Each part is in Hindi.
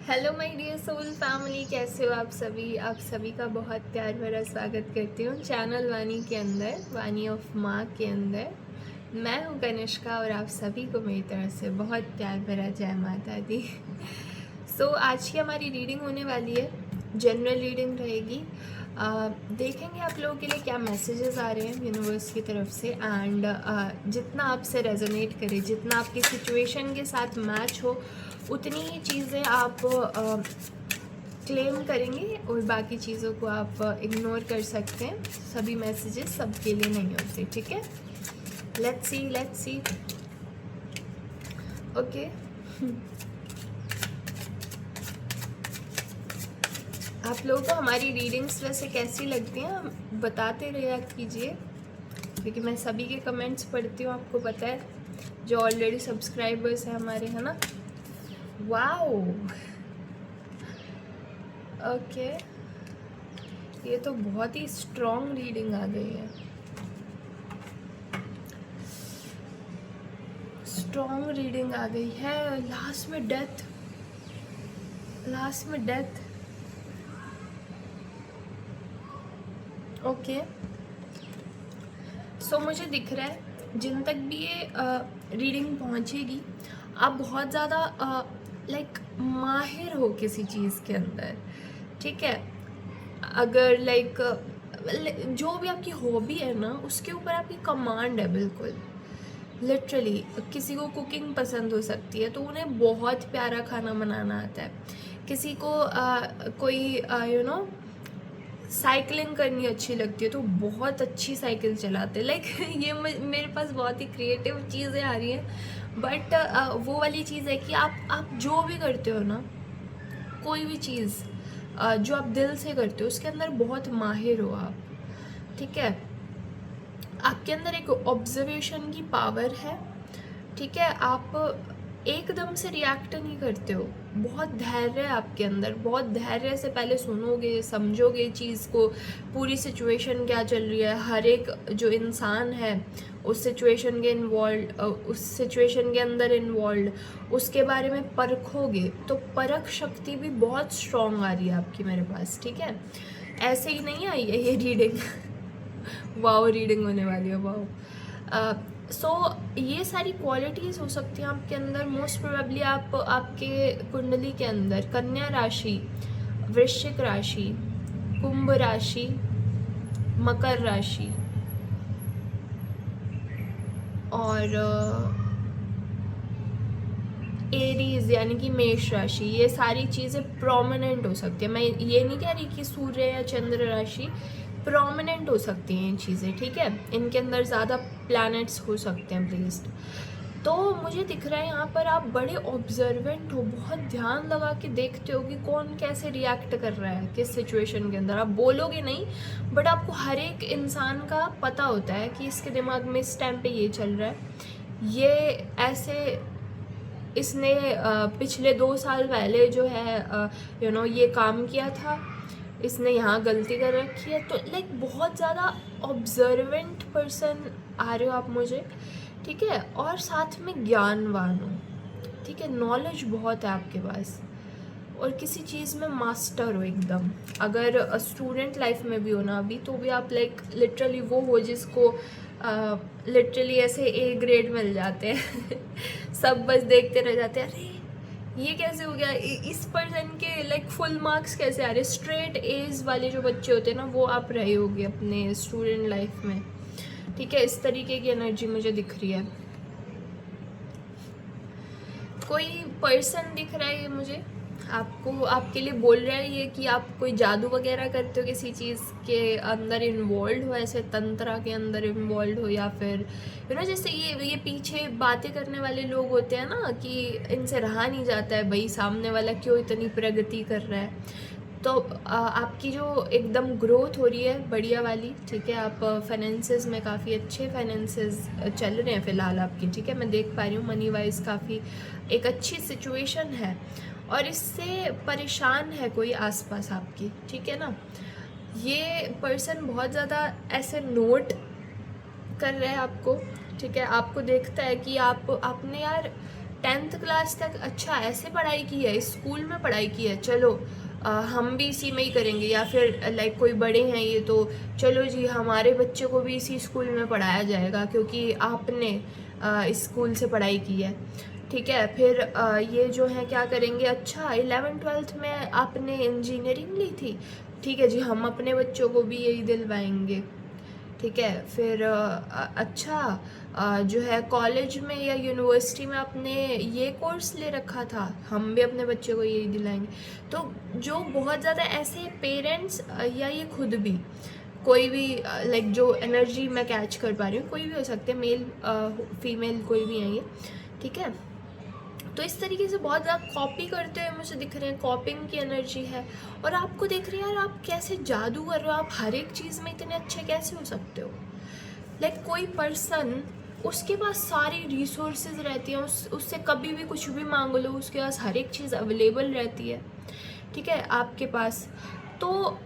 Hello my dear soul family, कैसे हो आप सभी का बहुत प्यार भरा स्वागत करती हूँ चैनल वानी के अंदर, वानी ऑफ माँ के अंदर। मैं हूँ कनिष्का और आप सभी को मेरी तरफ से बहुत प्यार भरा जय माता दी। आज की हमारी रीडिंग होने वाली है, जनरल रीडिंग रहेगी। देखेंगे आप लोगों के लिए क्या मैसेजेस आ रहे हैं यूनिवर्स की तरफ से, एंड जितना आपसे रेजोनेट करे, जितना आपकी सिचुएशन के साथ मैच हो, उतनी ही चीज़ें आप क्लेम करेंगे और बाकी चीज़ों को आप इग्नोर कर सकते हैं। सभी मैसेजेस सबके लिए नहीं होते, ठीक है। Let's see okay. आप लोगों को हमारी रीडिंग्स वैसे कैसी लगती हैं बताते रहिए कीजिए, क्योंकि मैं सभी के कमेंट्स पढ़ती हूँ, आपको पता है, जो ऑलरेडी सब्सक्राइबर्स हैं हमारे, है ना। वाओ, ओके, ये तो बहुत ही स्ट्रॉन्ग रीडिंग आ गई है। स्ट्रॉन्ग रीडिंग आ गई है। लास्ट में डेथ, ओके। सो मुझे दिख रहा है जिन तक भी ये रीडिंग पहुंचेगी, आप बहुत ज़्यादा लाइक माहिर हो किसी चीज़ के अंदर, ठीक है। अगर लाइक जो भी आपकी हॉबी है ना, उसके ऊपर आपकी कमांड है बिल्कुल। लिटरली किसी को कुकिंग पसंद हो सकती है तो उन्हें बहुत प्यारा खाना बनाना आता है। किसी को कोई साइकिलिंग करनी अच्छी लगती है तो बहुत अच्छी साइकिल चलाते हैं। लाइक ये मेरे पास बहुत ही क्रिएटिव चीज़ें आ रही हैं, बट वो वाली चीज़ है कि आप जो भी करते हो ना, कोई भी चीज़ जो आप दिल से करते हो, उसके अंदर बहुत माहिर हो आप, ठीक है। आपके अंदर एक ऑब्जर्वेशन की पावर है, ठीक है। आप एकदम से रिएक्ट नहीं करते हो, बहुत धैर्य है आपके अंदर, बहुत धैर्य से पहले सुनोगे, समझोगे चीज़ को, पूरी सिचुएशन क्या चल रही है, हर एक जो इंसान है उस सिचुएशन के अंदर इन्वॉल्व, उसके बारे में परखोगे। तो परख शक्ति भी बहुत स्ट्रॉन्ग आ रही है आपकी मेरे पास, ठीक है। ऐसे ही नहीं आई है ये रीडिंग। वाओ, रीडिंग होने वाली है, वाओ। सो ये सारी क्वालिटीज़ हो सकती हैं आपके अंदर। मोस्ट प्रोबेबली आप आपके कुंडली के अंदर कन्या राशि, वृश्चिक राशि, कुंभ राशि, मकर राशि और एरीज यानी कि मेष राशि, ये सारी चीज़ें प्रोमिनेंट हो सकती है। मैं ये नहीं कह रही कि सूर्य या चंद्र राशि, प्रोमिनेंट हो सकती हैं ये चीज़ें, ठीक है। इनके अंदर ज़्यादा प्लैनेट्स हो सकते हैं प्लेस्ड। तो मुझे दिख रहा है यहाँ पर आप बड़े ऑब्जर्वेंट हो, बहुत ध्यान लगा के देखते हो कि कौन कैसे रिएक्ट कर रहा है किस सिचुएशन के अंदर। आप बोलोगे नहीं, बट आपको हर एक इंसान का पता होता है कि इसके दिमाग में इस टाइम पे ये चल रहा है, ये ऐसे, इसने पिछले 2 साल पहले जो है ये काम किया था, इसने यहाँ गलती कर रखी है। तो लाइक बहुत ज़्यादा ऑब्जर्वेंट पर्सन आ रहे हो आप मुझे, ठीक है। और साथ में ज्ञानवान हो, ठीक है, नॉलेज बहुत है आपके पास, और किसी चीज़ में मास्टर हो एकदम। अगर स्टूडेंट लाइफ में भी हो ना अभी, तो भी आप लाइक लिटरली वो हो जिसको लिटरली ऐसे ए ग्रेड मिल जाते हैं। सब बस देखते रह जाते हैं, अरे ये कैसे हो गया, इस पर्सन के लाइक फुल मार्क्स कैसे आ रहे। स्ट्रेट एज वाले जो बच्चे होते हैं ना, वो आप रहे होगे अपने स्टूडेंट लाइफ में, ठीक है। इस तरीके की एनर्जी मुझे दिख रही है। कोई पर्सन दिख रहा है ये मुझे, आपको, आपके लिए बोल रहा है ये कि आप कोई जादू वगैरह करते हो, किसी चीज़ के अंदर इन्वॉल्व हो, ऐसे तंत्रा के अंदर इन्वॉल्व हो, या फिर जैसे ये पीछे बातें करने वाले लोग होते हैं ना, कि इनसे रहा नहीं जाता है भाई, सामने वाला क्यों इतनी प्रगति कर रहा है। तो आपकी जो एकदम ग्रोथ हो रही है बढ़िया वाली, ठीक है। आप फाइनेंसेस में काफ़ी अच्छे फाइनेंसेस चल रहे हैं फ़िलहाल आपकी, ठीक है। मैं देख पा रही हूँ मनी वाइज काफ़ी एक अच्छी सिचुएशन है, और इससे परेशान है कोई आसपास आपकी, ठीक है ना। ये पर्सन बहुत ज़्यादा ऐसे नोट कर रहा है आपको, ठीक है। आपको देखता है कि आपने यार 10th क्लास तक अच्छा ऐसे पढ़ाई की है, स्कूल में पढ़ाई की है, चलो हम भी इसी में ही करेंगे, या फिर लाइक कोई बड़े हैं ये तो चलो जी हमारे बच्चे को भी इसी स्कूल में पढ़ाया जाएगा क्योंकि आपने इस स्कूल से पढ़ाई की है, ठीक है। फिर ये जो है क्या करेंगे, अच्छा 11th-12th में आपने इंजीनियरिंग ली थी, ठीक है जी हम अपने बच्चों को भी यही दिलवाएंगे, ठीक है। फिर अच्छा जो है कॉलेज में या यूनिवर्सिटी में आपने ये कोर्स ले रखा था, हम भी अपने बच्चे को यही दिलाएंगे। तो जो बहुत ज़्यादा ऐसे पेरेंट्स या ये खुद भी कोई भी लाइक जो एनर्जी मैं कैच कर पा रही हूँ, कोई भी हो सकते हैं, मेल फीमेल कोई भी हैं ये, ठीक है। तो इस तरीके से बहुत ज़्यादा कॉपी करते हुए मुझे दिख रहे हैं, कॉपिंग की एनर्जी है। और आपको देख रही है यार आप कैसे जादू कर रहे हो, आप हर एक चीज़ में इतने अच्छे कैसे हो सकते हो। लाइक कोई पर्सन उसके पास सारी रिसोर्सेज रहती हैं, उससे कभी भी कुछ भी मांग लो, उसके पास हर एक चीज़ अवेलेबल रहती है, ठीक है आपके पास। तो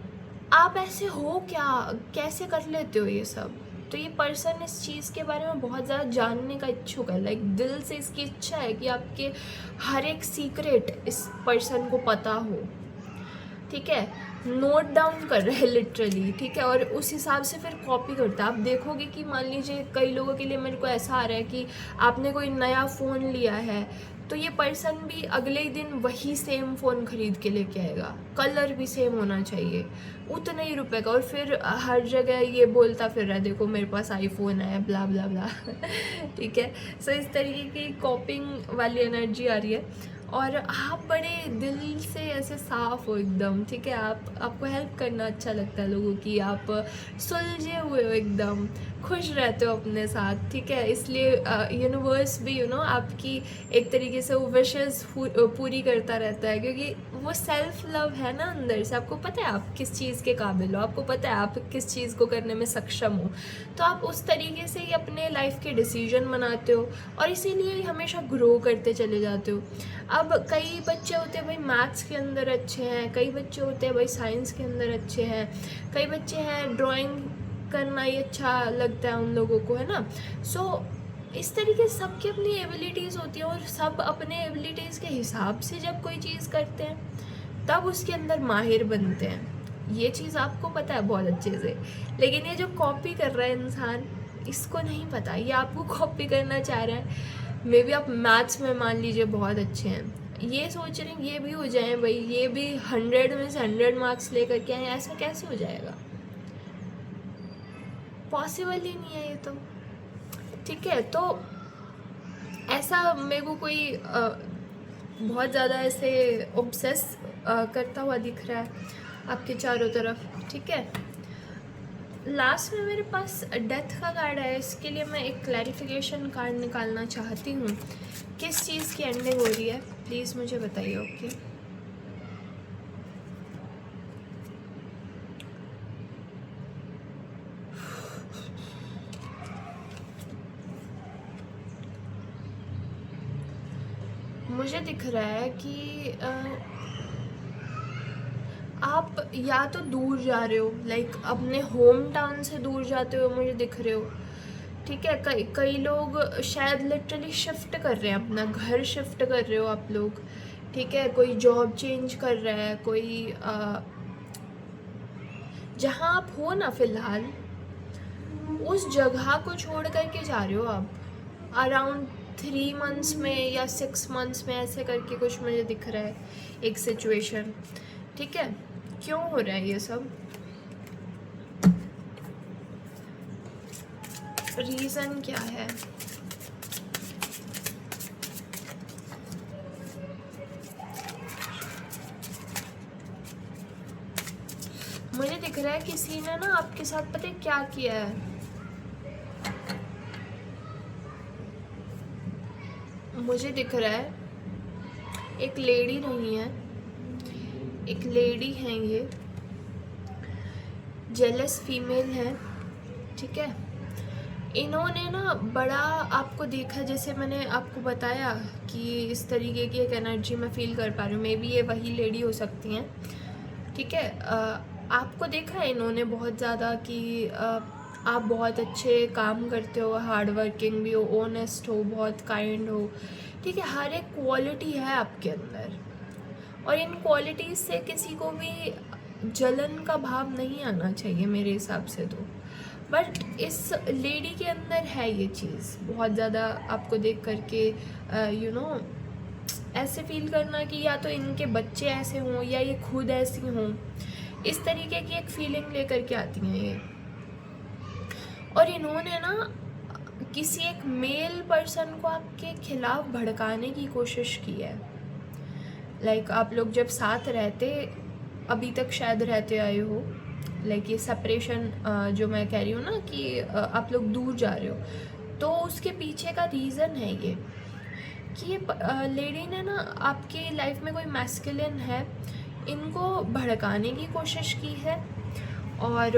आप ऐसे हो क्या, कैसे कर लेते हो ये सब। तो ये पर्सन इस चीज़ के बारे में बहुत ज़्यादा जानने का इच्छुक है, लाइक दिल से इसकी इच्छा है कि आपके हर एक सीक्रेट इस पर्सन को पता हो, ठीक है। नोट डाउन कर रहे हैं लिटरली, ठीक है, और उस हिसाब से फिर कॉपी करता है। आप देखोगे कि मान लीजिए कई लोगों के लिए मेरे को ऐसा आ रहा है कि आपने कोई नया फ़ोन लिया है तो ये पर्सन भी अगले ही दिन वही सेम फ़ोन ख़रीद के लेके आएगा, कलर भी सेम होना चाहिए, उतने ही रुपए का, और फिर हर जगह ये बोलता फिर रहा है देखो मेरे पास आईफोन है, ब्ला ब्ला ब्ला ठीक है। सो इस तरीके की कॉपिंग वाली एनर्जी आ रही है। और आप बड़े दिल से ऐसे साफ़ हो एकदम, ठीक है, आपको हेल्प करना अच्छा लगता है लोगों की, आप सुलझे हुए हो एकदम, खुश रहते हो अपने साथ, ठीक है। इसलिए यूनिवर्स भी आपकी एक तरीके से वो विशेस पूरी करता रहता है, क्योंकि वो सेल्फ लव है ना अंदर से। आपको पता है आप किस चीज़ के काबिल हो, आपको पता है आप किस चीज़ को करने में सक्षम हो, तो आप उस तरीके से ही अपने लाइफ के डिसीजन बनाते हो और इसीलिए ही हमेशा ग्रो करते चले जाते हो। अब कई बच्चे होते हैं भाई मैथ्स के अंदर अच्छे हैं, कई बच्चे होते हैं भाई साइंस के अंदर अच्छे हैं, कई बच्चे हैं ड्राइंग करना ही अच्छा लगता है उन लोगों को, है ना। सो इस तरीके से सबकी अपनी एबिलिटीज़ होती हैं और सब अपने एबिलिटीज़ के हिसाब से जब कोई चीज़ करते हैं तब उसके अंदर माहिर बनते हैं। ये चीज़ आपको पता है बहुत अच्छे से, लेकिन ये जो कॉपी कर रहा है इंसान, इसको नहीं पता, ये आपको कॉपी करना चाह रहा है। मे बी आप मैथ्स में मान लीजिए बहुत अच्छे हैं, ये सोच रहे हैं ये भी हो जाए भाई, ये भी 100 में से 100 मार्क्स लेकर के आए, ऐसा कैसे हो जाएगा, पॉसिबल ही नहीं है ये तो, ठीक है। तो ऐसा मेरे को कोई बहुत ज़्यादा ऐसे ऑब्सेस करता हुआ दिख रहा है आपके चारों तरफ, ठीक है। लास्ट में मेरे पास डेथ का कार्ड है, इसके लिए मैं एक क्लैरिफिकेशन कार्ड निकालना चाहती हूँ। किस चीज़ की एंडिंग हो रही है प्लीज़ मुझे बताइए, ओके। मुझे दिख रहा है कि आप या तो दूर जा रहे हो, लाइक अपने होम टाउन से दूर जाते हो मुझे दिख रहे हो, ठीक है। कई लोग शायद लिटरली शिफ्ट कर रहे हैं, अपना घर शिफ्ट कर रहे हो आप लोग, ठीक है। कोई जॉब चेंज कर रहा है, कोई जहाँ आप हो ना फ़िलहाल उस जगह को छोड़ करके जा रहे हो आप, अराउंड 3 मंथ्स में या 6 मंथ्स में, ऐसे करके कुछ मुझे दिख रहा है एक सिचुएशन, ठीक है। क्यों हो रहा है ये सब, रीज़न क्या है। मुझे दिख रहा है किसी ने ना आपके साथ पता है क्या किया है, मुझे दिख रहा है एक लेडी नहीं है, एक लेडी है, ये जेलस फीमेल है, ठीक है। इन्होंने ना बड़ा आपको देखा, जैसे मैंने आपको बताया कि इस तरीके की एक एनर्जी मैं फील कर पा रही हूँ, मे बी ये वही लेडी हो सकती हैं, ठीक है। आपको देखा है इन्होंने बहुत ज़्यादा कि आप बहुत अच्छे काम करते हो, हार्ड वर्किंग भी हो, ऑनेस्ट हो, बहुत काइंड हो, ठीक है, हर एक क्वालिटी है आपके अंदर। और इन क्वालिटीज़ से किसी को भी जलन का भाव नहीं आना चाहिए मेरे हिसाब से तो। बट इस लेडी के अंदर है ये चीज़ बहुत ज़्यादा, आपको देख करके ऐसे फील करना कि या तो इनके बच्चे ऐसे हों या ये खुद ऐसी हों, इस तरीके की एक फीलिंग लेकर के आती हैं ये। और इन्होंने ना किसी एक मेल पर्सन को आपके खिलाफ भड़काने की कोशिश की है। लाइक आप लोग जब साथ रहते, अभी तक शायद रहते आए हो, लाइक ये सेपरेशन जो मैं कह रही हूँ ना कि आप लोग दूर जा रहे हो, तो उसके पीछे का रीज़न है ये कि ये लेडी ने ना आपकी लाइफ में कोई मैस्कुलिन है, इनको भड़काने की कोशिश की है और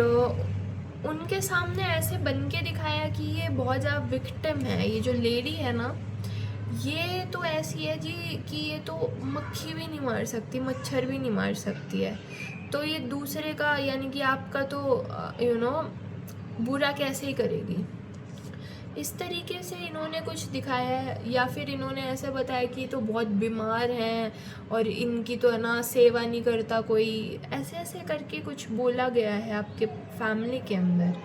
उनके सामने ऐसे बन के दिखाया कि ये बहुत ज़्यादा विक्टिम है। ये जो लेडी है ना, ये तो ऐसी है जी कि ये तो मक्खी भी नहीं मार सकती, मच्छर भी नहीं मार सकती है, तो ये दूसरे का यानी कि आपका तो बुरा कैसे ही करेगी। इस तरीके से इन्होंने कुछ दिखाया है, या फिर इन्होंने ऐसा बताया कि तो बहुत बीमार हैं और इनकी तो है ना सेवा नहीं करता कोई, ऐसे ऐसे करके कुछ बोला गया है आपके फैमिली के अंदर,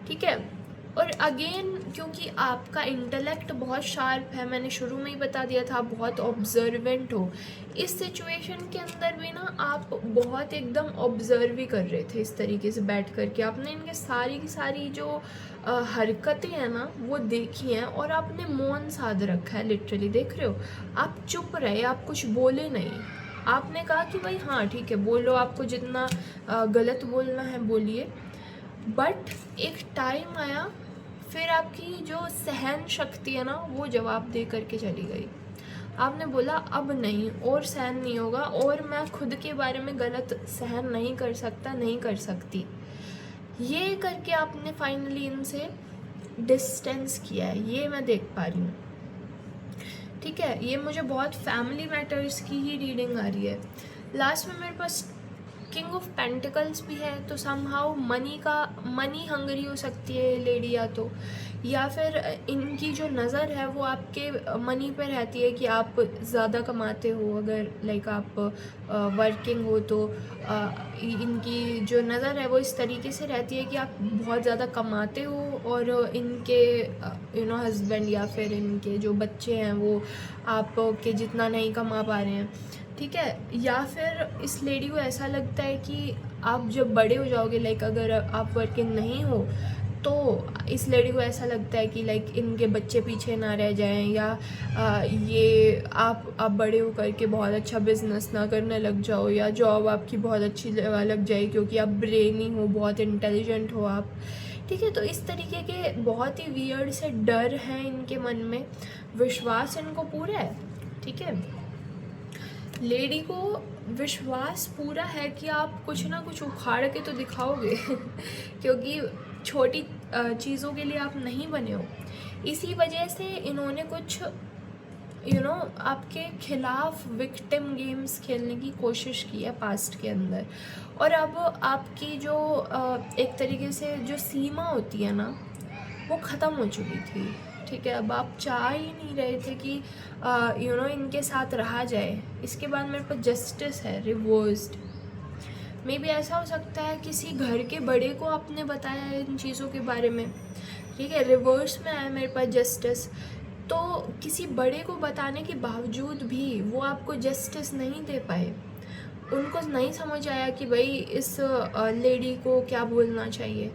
ठीक है। और अगेन क्योंकि आपका इंटेलेक्ट बहुत शार्प है, मैंने शुरू में ही बता दिया था, आप बहुत ऑब्जर्वेंट हो, इस सिचुएशन के अंदर भी ना आप बहुत एकदम ऑब्जर्व ही कर रहे थे इस तरीके से बैठ कर के। आपने इनके सारी की सारी जो हरकतें हैं ना वो देखी हैं और आपने मौन साध रखा है, लिटरली देख रहे हो, आप चुप रहे, आप कुछ बोले नहीं। आपने कहा कि भाई हाँ ठीक है बोलो, आपको जितना गलत बोलना है बोलिए, बट एक टाइम आया फिर आपकी जो सहन शक्ति है ना वो जवाब दे करके चली गई। आपने बोला अब नहीं और सहन नहीं होगा, और मैं खुद के बारे में गलत सहन नहीं कर सकता, नहीं कर सकती, ये करके आपने फाइनली इनसे डिस्टेंस किया है, ये मैं देख पा रही हूँ, ठीक है। ये मुझे बहुत फैमिली मैटर्स की ही रीडिंग आ रही है। लास्ट में मेरे पास किंग ऑफ पेंटिकल्स भी है, तो समहाउ मनी हंगरी हो सकती है लेडी, या फिर इनकी जो नज़र है वो आपके मनी पे रहती है कि आप ज़्यादा कमाते हो, अगर लाइक आप वर्किंग हो तो इनकी जो नज़र है वो इस तरीके से रहती है कि आप बहुत ज़्यादा कमाते हो और इनके हस्बैंड या फिर इनके जो बच्चे हैं वो आपके जितना नहीं कमा पा रहे हैं, ठीक है। या फिर इस लेडी को ऐसा लगता है कि आप जब बड़े हो जाओगे, लाइक अगर आप वर्किंग नहीं हो तो इस लेडी को ऐसा लगता है कि लाइक इनके बच्चे पीछे ना रह जाएं, या ये आप बड़े हो करके बहुत अच्छा बिजनेस ना करने लग जाओ, या जॉब आपकी बहुत अच्छी लग जाए क्योंकि आप ब्रेनी हो, बहुत इंटेलिजेंट हो आप, ठीक है। तो इस तरीके के बहुत ही वियर्ड से डर हैं इनके मन में, विश्वास इनको पूरा है, ठीक है। लेडी को विश्वास पूरा है कि आप कुछ ना कुछ उखाड़ के तो दिखाओगे क्योंकि छोटी चीज़ों के लिए आप नहीं बने हो। इसी वजह से इन्होंने कुछ आपके खिलाफ विक्टिम गेम्स खेलने की कोशिश की है पास्ट के अंदर, और अब आपकी जो एक तरीके से जो सीमा होती है ना वो ख़त्म हो चुकी थी, ठीक है। अब आप चाह ही नहीं रहे थे कि इनके साथ रहा जाए। इसके बाद मेरे पास जस्टिस है रिवर्स्ड। मे बी ऐसा हो सकता है किसी घर के बड़े को आपने बताया है इन चीज़ों के बारे में, ठीक है, रिवर्स में आया मेरे पास जस्टिस। तो किसी बड़े को बताने के बावजूद भी वो आपको जस्टिस नहीं दे पाए, उनको नहीं समझ आया कि भाई इस लेडी को क्या बोलना चाहिए।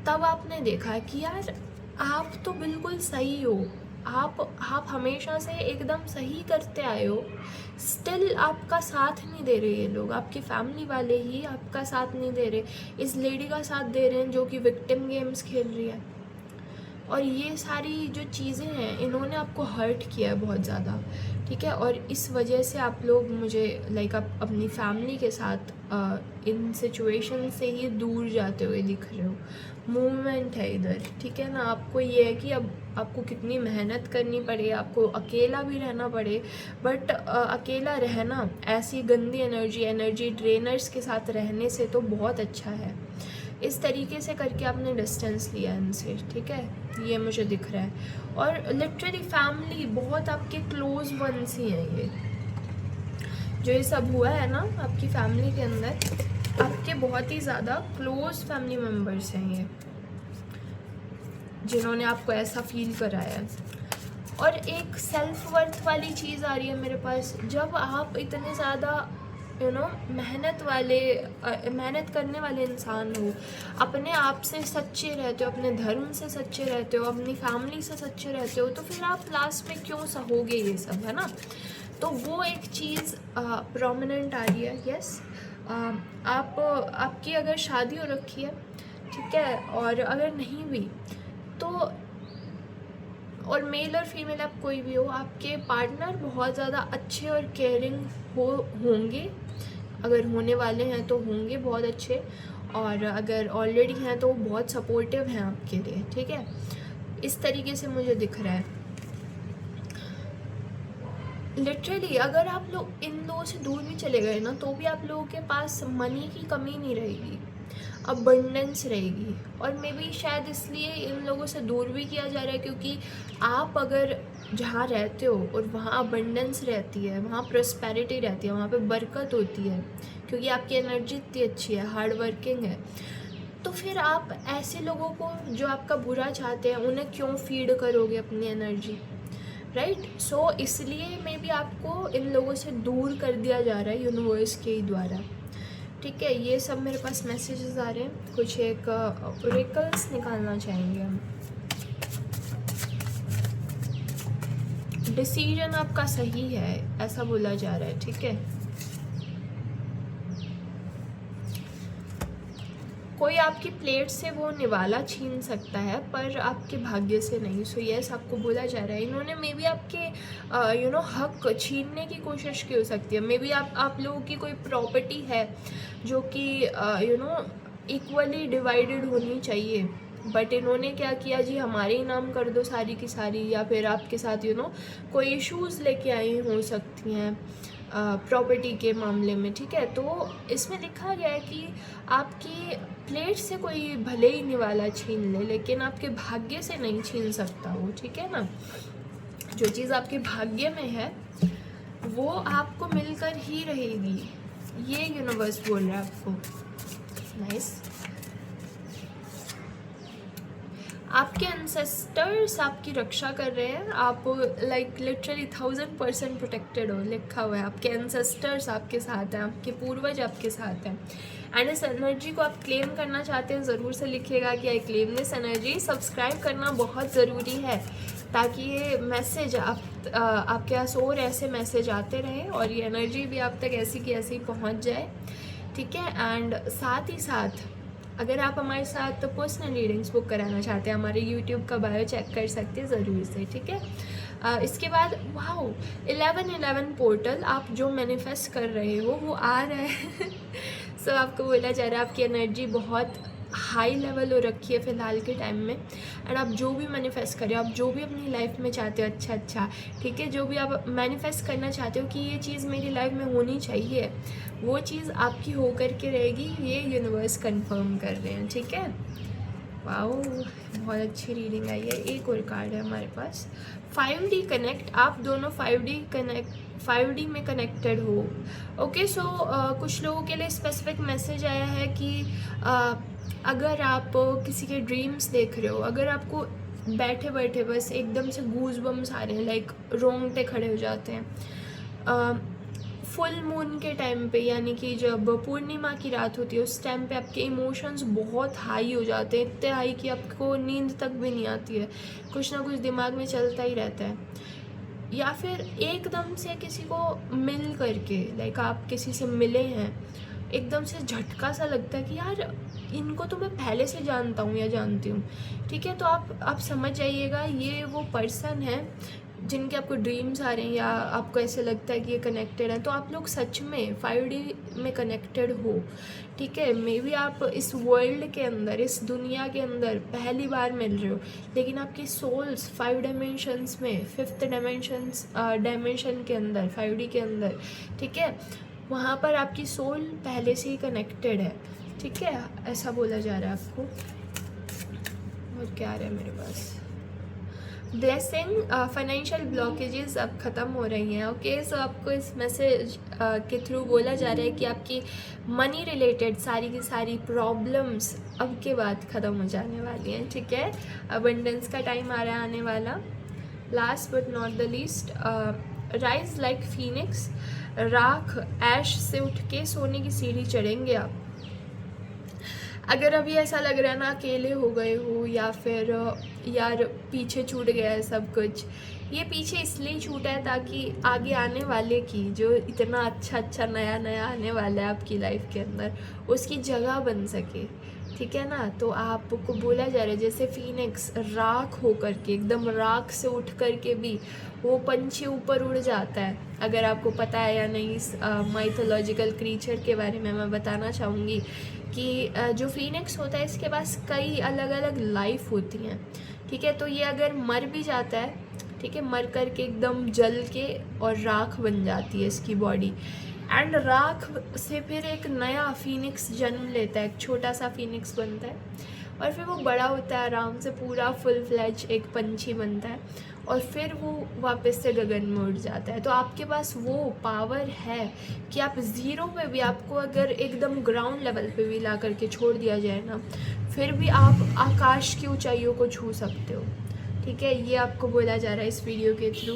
तब आपने देखा कि यार आप तो बिल्कुल सही हो, आप हमेशा से एकदम सही करते आए हो, स्टिल आपका साथ नहीं दे रहे ये लोग, आपकी फैमिली वाले ही आपका साथ नहीं दे रहे, इस लेडी का साथ दे रहे हैं जो कि विक्टिम गेम्स खेल रही है। और ये सारी जो चीज़ें हैं इन्होंने आपको हर्ट किया है बहुत ज़्यादा, ठीक है। और इस वजह से आप लोग मुझे लाइक आप अपनी फैमिली के साथ इन सिचुएशन से ही दूर जाते हुए दिख रहे हो। मूवमेंट है इधर, ठीक है ना। आपको ये है कि अब आपको कितनी मेहनत करनी पड़े, आपको अकेला भी रहना पड़े, बट अकेला रहना ऐसी गंदी एनर्जी ड्रेनर्स के साथ रहने से तो बहुत अच्छा है, इस तरीके से करके आपने डिस्टेंस लिया इनसे, ठीक है, ये मुझे दिख रहा है। और लिटरली फैमिली बहुत आपके क्लोज वंस ही हैं ये, जो ये सब हुआ है ना आपकी फैमिली के अंदर, आपके बहुत ही ज़्यादा क्लोज फैमिली मेम्बर्स हैं ये, जिन्होंने आपको ऐसा फील कराया है। और एक सेल्फ वर्थ वाली चीज़ आ रही है मेरे पास, जब आप इतने ज़्यादा मेहनत करने वाले इंसान हो, अपने आप से सच्चे रहते हो, अपने धर्म से सच्चे रहते हो, अपनी फैमिली से सच्चे रहते हो, तो फिर आप लास्ट में क्यों सहोगे ये सब, है ना। तो वो एक चीज़ प्रोमिनेंट आ रही है। यस, आपकी अगर शादी हो रखी है, ठीक है, और अगर नहीं भी तो, और मेल और फीमेल आप कोई भी हो, आपके पार्टनर बहुत ज़्यादा अच्छे और केयरिंग होंगे, अगर होने वाले हैं तो होंगे बहुत अच्छे, और अगर ऑलरेडी हैं तो वो बहुत सपोर्टिव हैं आपके लिए, ठीक है। इस तरीके से मुझे दिख रहा है लिटरली। अगर आप लोग इन लोगों से दूर भी चले गए ना, तो भी आप लोगों के पास मनी की कमी नहीं रहेगी, अबंडेंस रहेगी। और मे बी शायद इसलिए इन लोगों से दूर भी किया जा रहा है, क्योंकि आप अगर जहाँ रहते हो और वहाँ अबंडेंस रहती है, वहाँ प्रॉस्पेरिटी रहती है, वहाँ पे बरकत होती है, क्योंकि आपकी एनर्जी इतनी अच्छी है, हार्ड वर्किंग है, तो फिर आप ऐसे लोगों को जो आपका बुरा चाहते हैं उन्हें क्यों फीड करोगे अपनी एनर्जी, राइट। सो इसलिए मे बी आपको इन लोगों से दूर कर दिया जा रहा है यूनिवर्स के ही द्वारा, ठीक है। ये सब मेरे पास मैसेजेस आ रहे हैं, कुछ एक ओरेकल्स निकालना चाहेंगे हम। डिसीजन आपका सही है ऐसा बोला जा रहा है, ठीक है। कोई आपकी प्लेट से वो निवाला छीन सकता है, पर आपके भाग्य से नहीं। सो यस, आपको बोला जा रहा है इन्होंने मे बी आपके हक छीनने की कोशिश की हो सकती है। मे बी आप लोगों की कोई प्रॉपर्टी है जो कि इक्वली डिवाइडेड होनी चाहिए, बट इन्होंने क्या किया जी, हमारे ही नाम कर दो सारी की सारी, या फिर आपके साथ कोई इश्यूज़ लेके आई हो सकती हैं प्रॉपर्टी के मामले में, ठीक है। तो इसमें लिखा गया है कि आपकी प्लेट से कोई भले ही निवाला छीन ले, लेकिन आपके भाग्य से नहीं छीन सकता वो, ठीक है ना। जो चीज़ आपके भाग्य में है वो आपको मिलकर ही रहेगी, ये यूनिवर्स बोल रहा है आपको। नाइस। आपके एंसेस्टर्स आपकी रक्षा कर रहे हैं, आप लाइक लिटरली 1000% प्रोटेक्टेड हो, लिखा हुआ है। आपके एंसेस्टर्स आपके साथ हैं, आपके पूर्वज आपके साथ हैं। एंड इस एनर्जी को आप क्लेम करना चाहते हैं, ज़रूर से लिखिएगा कि I claim this energy. Subscribe करना बहुत ज़रूरी है, ताकि ये मैसेज आपके पास और ऐसे मैसेज आते रहें और ये एनर्जी भी आप तक ऐसी की ऐसी पहुँच जाए, ठीक है। एंड साथ ही साथ अगर आप हमारे साथ पर्सनल रीडिंग्स बुक कराना चाहते हैं, हमारे यूट्यूब का बायो चेक कर सकते हैं ज़रूर से, ठीक है। इसके बाद वाओ 1111 पोर्टल, आप जो मैनिफेस्ट कर रहे हो वो आ रहा है। सो आपको बोला जा रहा है आपकी एनर्जी बहुत हाई लेवल हो रखी है फ़िलहाल के टाइम में। एंड आप जो भी मैनिफेस्ट करें, आप जो भी अपनी लाइफ में चाहते हो अच्छा, ठीक है, जो भी आप मैनिफेस्ट करना चाहते हो कि ये चीज़ मेरी लाइफ में होनी चाहिए, वो चीज़ आपकी हो कर के रहेगी, ये यूनिवर्स कंफर्म कर रहे हैं, ठीक है। वाओ, बहुत अच्छी रीडिंग आई है। एक और कार्ड है हमारे पास, 5D कनेक्ट। आप दोनों 5D में कनेक्टेड हो। ओके, सो कुछ लोगों के लिए स्पेसिफिक मैसेज आया है कि अगर आप किसी के ड्रीम्स देख रहे हो, अगर आपको बैठे बैठे बस एकदम से गूज बम्स आ रहे हैं, लाइक रोंगटे खड़े हो जाते हैं, फुल मून के टाइम पे, यानी कि जब पूर्णिमा की रात होती है, उस टाइम पे आपके इमोशंस बहुत हाई हो जाते हैं, इतने हाई कि आपको नींद तक भी नहीं आती है, कुछ ना कुछ दिमाग में चलता ही रहता है। या फिर एकदम से किसी को मिल करके, लाइक आप किसी से मिले हैं, एकदम से झटका सा लगता है कि यार इनको तो मैं पहले से जानता हूँ या जानती हूँ, ठीक है। तो आप समझ जाइएगा, ये वो पर्सन है जिनके आपको ड्रीम्स आ रहे हैं, या आपको ऐसे लगता है कि ये कनेक्टेड है, तो आप लोग सच में 5D में कनेक्टेड हो, ठीक है। मे बी आप इस वर्ल्ड के अंदर, इस दुनिया के अंदर पहली बार मिल रहे हो, लेकिन आपकी सोल्स 5 डायमेंशंस में, 5th डायमेंशन के अंदर, 5D के अंदर, ठीक है, वहाँ पर आपकी सोल पहले से ही कनेक्टेड है। ठीक है, ऐसा बोला जा रहा है आपको। और क्या आ रहा है मेरे पास, ब्लेसिंग, फाइनेंशियल ब्लॉकेजेस अब ख़त्म हो रही हैं। ओके, सो आपको इस मैसेज के थ्रू बोला जा रहा है कि आपकी मनी रिलेटेड सारी की सारी प्रॉब्लम्स अब के बाद ख़त्म हो जाने वाली हैं। ठीक है, अबंडेंस का टाइम आ रहा है आने वाला। Last but not the least, rise like Phoenix, राख ऐश से उठ के सोने की सीढ़ी चढ़ेंगे आप। अगर अभी ऐसा लग रहा है ना अकेले हो गए हो, या फिर यार पीछे छूट गया है सब कुछ, ये पीछे इसलिए छूटा है ताकि आगे आने वाले की जो इतना अच्छा नया नया आने वाला है आपकी लाइफ के अंदर, उसकी जगह बन सके। ठीक है ना, तो आपको बोला जा रहा है जैसे फीनिक्स राख होकर के, एकदम राख से उठ कर के भी वो पंछी ऊपर उड़ जाता है। अगर आपको पता है या नहीं इस माइथोलॉजिकल क्रीचर के बारे में मैं बताना चाहूँगी कि जो फीनिक्स होता है इसके पास कई अलग अलग लाइफ होती हैं। ठीक है, तो ये अगर मर भी जाता है, ठीक है, मर कर के एकदम जल के और राख बन जाती है इसकी बॉडी, एंड राख से फिर एक नया फीनिक्स जन्म लेता है, एक छोटा सा फीनिक्स बनता है, और फिर वो बड़ा होता है आराम से, पूरा फुल फ्लैज एक पंछी बनता है, और फिर वो वापस से गगन में उड़ जाता है। तो आपके पास वो पावर है कि आप ज़ीरो पे भी, आपको अगर एकदम ग्राउंड लेवल पे भी ला करके छोड़ दिया जाए ना, फिर भी आप आकाश की ऊंचाइयों को छू सकते हो। ठीक है, ये आपको बोला जा रहा है इस वीडियो के थ्रू।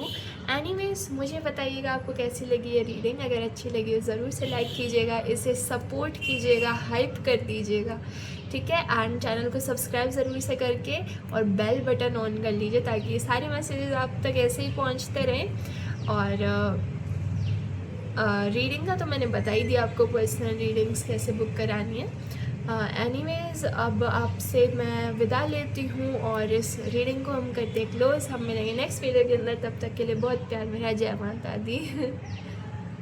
एनीवेज, मुझे बताइएगा आपको कैसी लगी ये रीडिंग। अगर अच्छी लगी तो ज़रूर से लाइक कीजिएगा, इसे सपोर्ट कीजिएगा, हाइप कर दीजिएगा। ठीक है, एंड चैनल को सब्सक्राइब ज़रूर से करके और बेल बटन ऑन कर लीजिए ताकि ये सारे मैसेजेस आप तक ऐसे ही पहुंचते रहें। और रीडिंग का तो मैंने बता ही दिया आपको, पर्सनल रीडिंग्स कैसे बुक करानी है। एनीवेज, अब आपसे मैं विदा लेती हूँ और इस रीडिंग को हम करते हैं क्लोज। हम मिलेंगे नेक्स्ट वीडियो के अंदर, तब तक के लिए बहुत प्यार मेरा, जय माता दी।